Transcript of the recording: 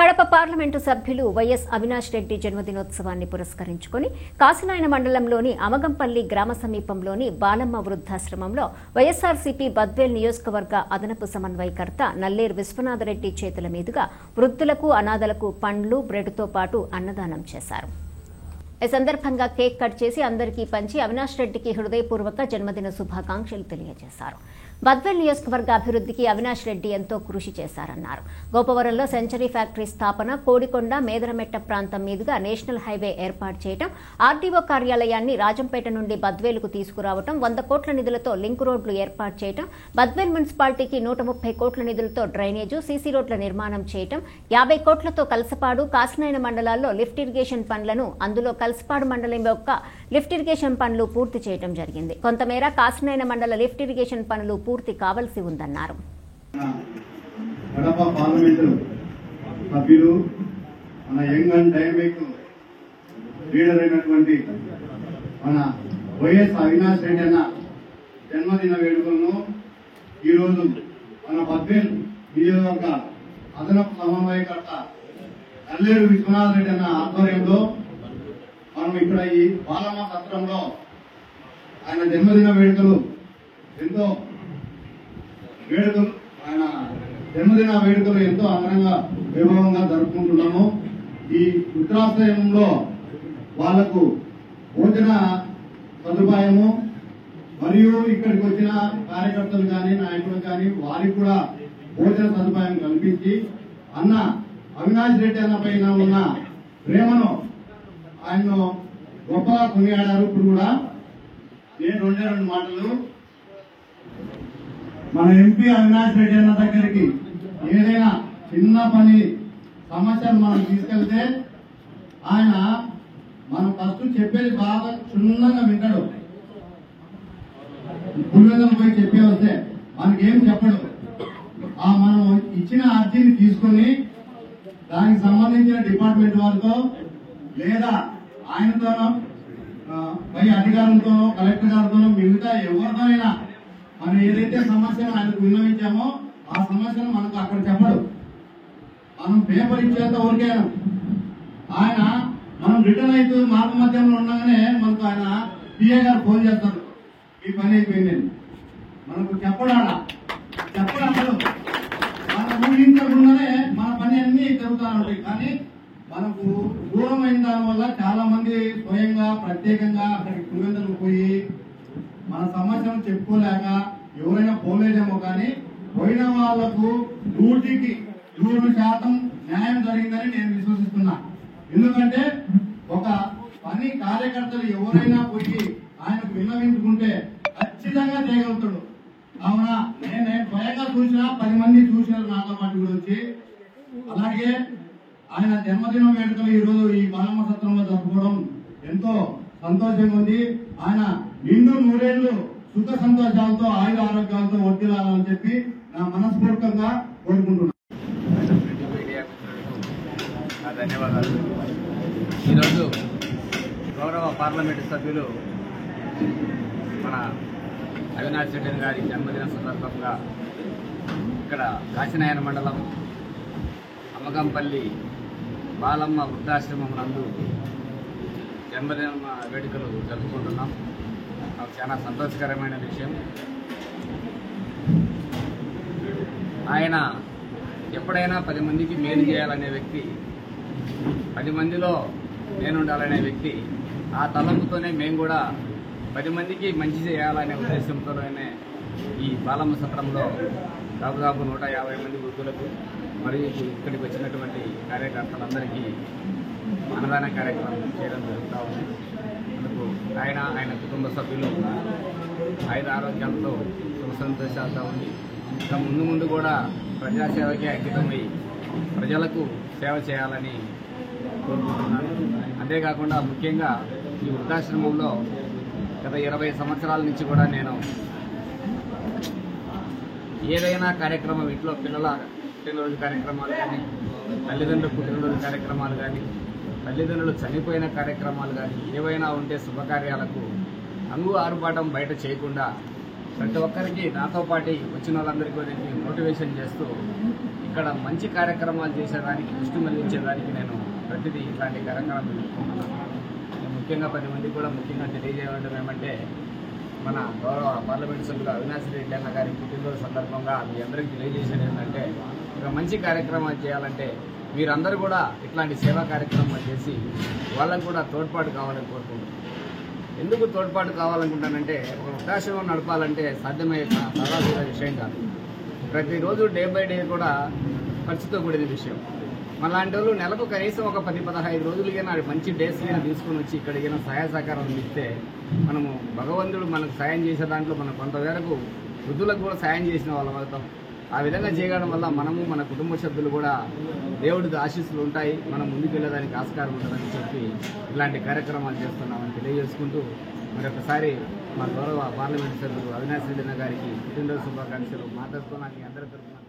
Kadapa parliament సభ్యులు YS Avinash Reddy జన్మదినోత్సవాన్ని పురస్కరించుకుని కాసినాయన మండలంలోని అమగంపల్లి గ్రామ సమీపంలోని బాలమ్మ వృద్ధాశ్రమంలో వైఎస్ఆర్సీపీ బద్వేల్ నియోజకవర్గ అదనపు సమన్వయకర్త నల్లేరు విశ్వనాథరెడ్డి చేతుల మీదుగా వృద్ధులకు అనాథలకు పండ్లు బ్రెడ్తో పాటు అన్నదానం చేశారు. ఈ సందర్భంగా కేక్ కట్ చేసి అందరికీ పంచి అవినాష్ రెడ్డికి హృదయపూర్వక జన్మదిన శుభాకాంక్షలు తెలియజేశారు. బద్వేల్ నియోజకవర్గ అభివృద్ధికి అవినాష్ రెడ్డి ఎంతో కృషి చేశారన్నారు. గోపవరంలో సెంచరీ ఫ్యాక్టరీ స్థాపన, కోడికొండ మేదరమెట్ట ప్రాంతం మీదుగా నేషనల్ హైవే ఏర్పాటు చేయడం, ఆర్డీఓ కార్యాలయాన్ని రాజంపేట నుండి బద్వేలుకు తీసుకురావడం, 100 కోట్ల నిధులతో లింక్ రోడ్లు ఏర్పాటు చేయడం, బద్వేల్ మున్సిపాలిటీకి 130 కోట్ల నిధులతో డ్రైనేజు, సీసీ రోడ్ల నిర్మాణం చేయడం, 50 కోట్లతో కలసపాడు, కాసినాయన మండలాల్లో లిఫ్ట్ ఇరిగేషన్ పనులను, అందులో కలసపాడు మండలం యొక్క లిఫ్ట్ ఇరిగేషన్ పనులు పూర్తి చేయడం జరిగింది. కొంతమేర కాసినాయన మండల లిఫ్ట్ ఇరిగేషన్ పనులు పూర్తి కావాల్సి ఉందన్నారు. కడప పార్లమెంటు సభ్యులు మన యంగ్ అండ్ డైనమిక్ లీడర్ అయినటువంటి మన వైఎస్ అవినాష్ రెడ్డి అన్న జన్మదిన వేడుకలను ఈరోజు మన బద్వేల్ నియోజకవర్గ అదనపు సమన్వయకర్త నల్లేరు విశ్వనాథ్ రెడ్డి అన్న ఆధ్వర్యంలో మనం ఇక్కడ ఈ బాలమ్మ సత్రంలో ఆయన జన్మదిన వేడుకలు ఆయన జన్మదిన వేడుకలు ఎంతో అంగరంగ వైభవంగా జరుపుకుంటున్నాము. ఈ వృద్ధాశ్రయంలో వాళ్లకు భోజన సదుపాయము మరియు ఇక్కడికి వచ్చిన కార్యకర్తలు కానీ నాయకులు కానీ వారికి కూడా భోజన సదుపాయం కల్పించి అన్న అవినాష్ రెడ్డి అన్న పైన ఉన్న ప్రేమను ఆయన గొప్పగా కొనియాడారు. ఇప్పుడు కూడా నేను 2 మాటలు మన ఎంపీ అవినాష్ రెడ్డి అన్న దగ్గరికి ఏదైనా చిన్న పని సమస్యలు మనం తీసుకెళ్తే ఆయన మనం ఫస్ట్ చెప్పేది బాగా క్షుణ్ణంగా వింటాడు. పులివెందులు పోయి చెప్పే వస్తే మనకేం చెప్పడు. మనం ఇచ్చిన అర్జీని తీసుకుని దానికి సంబంధించిన డిపార్ట్మెంట్ వారితో లేదా ఆయనతోనో పై అధికారులతోనో కలెక్టర్ గారితోనో మిగతా ఎవరితోనైనా మనం ఏదైతే సమస్యను ఆయనకు విన్నవించామో ఆ సమస్యను మనకు అక్కడ చెప్పడు. మనం పేపర్ ఇచ్చేంత వరకేనా ఆయన మనం రిటర్న్ అయితే మార్గ మధ్యంలో ఉండగానే మనకు ఆయన పిఏ గారు ఫోన్ చేస్తారు, ఈ పని అయిపోయింది. మనకు చెప్పడాడా చెప్పడం అసలు మనం ఊహించకుండానే మన పని అన్ని జరుగుతూ ఉంటాయి. కానీ మనకు దూరం అయిన దాని వల్ల చాలా మంది స్వయంగా ప్రత్యేకంగా అక్కడికి పులివెందులకు పోయి మన సమస్యను చెప్పుకోలేక ఎవరైనా పోలేదేమో, కానీ పోయిన వాళ్లకు 100కి 100% న్యాయం జరిగిందని నేను విశ్వసిస్తున్నా. ఎందుకంటే ఒక పని కార్యకర్తలు ఎవరైనా పోయి ఆయనకు విన్నవించుకుంటే ఖచ్చితంగా చేయగలుగుతాడు. అవునా, నేను స్వయంగా చూసినా 10 మంది చూసినారు నాతో పాటు కూడా వచ్చి. అలాగే ఆయన జన్మదినం వేడుకలు ఈరోజు ఈ బాలమ్మ సత్రంలో జరుపుకోవడం ఎంతో సంతోషంగా ఉంది. ఆయన నిండు 100 ఏళ్లు సుఖ సంతోషాలతో ఆయుర ఆరోగ్యాలతో వర్ధిల్లాలని చెప్పి నా మనస్ఫూర్తిగా కోరుకుంటున్నాను. ధన్యవాదాలు. ఈరోజు గౌరవ పార్లమెంటు సభ్యులు మన అవినాష్ రెడ్డి గారి జన్మదిన సందర్భంగా ఇక్కడ కాసినాయన మండలం అమగంపల్లి బాలమ్మ వృద్ధాశ్రమం నందు జన్మదిన వేడుకలు జరుపుకుంటున్నాం. నాకు చాలా సంతోషకరమైన విషయం. ఆయన ఎప్పుడైనా 10 మందికి మేలు చేయాలనే వ్యక్తి, 10 మందిలో నేనుండాలనే వ్యక్తి. ఆ తలంపుతోనే మేము కూడా 10 మందికి మంచి చేయాలనే ఉద్దేశంతోనే ఈ బాలమ్మ సత్రంలో దాదాపు 150 మంది వృద్ధులకు మరియు ఇక్కడికి వచ్చినటువంటి కార్యకర్తలందరికీ అన్నదాన కార్యక్రమం చేయడం జరుగుతూ ఉంది. అందుకు ఆయన కుటుంబ సభ్యులు ఆయుర ఆరోగ్యాలతో సుఖ సంతోషాలతో ఉంది. ఇంకా ముందు కూడా ప్రజాసేవకే అంకితమై ప్రజలకు సేవ చేయాలని కోరుకుంటున్నాను. అంతేకాకుండా ముఖ్యంగా ఈ వృద్ధాశ్రమంలో గత 20 సంవత్సరాల నుంచి కూడా నేను ఏదైనా కార్యక్రమం, ఇంట్లో పిల్లల పుట్టినరోజు కార్యక్రమాలు కానీ, తల్లిదండ్రుల పుట్టినరోజు కార్యక్రమాలు కానీ, తల్లిదండ్రులు చనిపోయిన కార్యక్రమాలు కానీ ఏవైనా ఉంటే శుభకార్యాలకు ఆరుబాటం బయట చేయకుండా ప్రతి ఒక్కరికి నాతో పాటు వచ్చిన వాళ్ళందరికీ మోటివేషన్ చేస్తూ ఇక్కడ మంచి కార్యక్రమాలు చేసేదానికి దృష్టి మళ్లించేదానికి నేను ప్రతిదీ ఇట్లాంటి కార్యక్రమాలు తీసుకుంటున్నాను. ముఖ్యంగా 10 మందికి కూడా ముఖ్యంగా తెలియజేయడం ఏమంటే, మన గౌరవ పార్లమెంటు సభ్యులు అవినాష్ రెడ్డి అన్న గారి పుట్టినరోజు సందర్భంగా మీ అందరికీ తెలియజేసేది ఏంటంటే, ఒక మంచి కార్యక్రమాలు చేయాలంటే మీరందరూ కూడా ఇట్లాంటి సేవా కార్యక్రమాలు చేసి వాళ్ళకు కూడా తోడ్పాటు కావాలని కోరుకుంటున్నాను. ఎందుకు తోడ్పాటు కావాలనుకుంటానంటే, ఒక వృద్ధాశ్రమం నడపాలంటే సాధ్యమయ్యే సాధారణ విషయం కాదు. ప్రతిరోజు డే బై డే కూడా ఖర్చుతో కూడిన విషయం. మనలాంటి వాళ్ళు నెలకు కనీసం ఒక 10-15 రోజులకైనా మంచి డేస్ అయినా తీసుకొని వచ్చి ఇక్కడికైనా సహాయ సహకారం ఇస్తే మనము భగవంతుడు మనకు సాయం చేసే దాంట్లో మనం కొంతవరకు వృద్ధులకు కూడా సాయం చేసిన వాళ్ళం అవుతాం. ఆ విధంగా చేయడం వల్ల మనము మన కుటుంబ సభ్యులు కూడా దేవుడికి ఆశీస్సులు ఉంటాయి, మనం ముందుకు వెళ్ళడానికి ఆస్కారం ఉంటుందని చెప్పి ఇలాంటి కార్యక్రమాలు చేస్తున్నామని తెలియజేసుకుంటూ మరొకసారి మా గౌరవ పార్లమెంటు సభ్యులు అవినాష్ రెడ్డి గారికి పుట్టినరోజు శుభాకాంక్షలు మాట్లాడుతున్నాను అందరి తరఫున.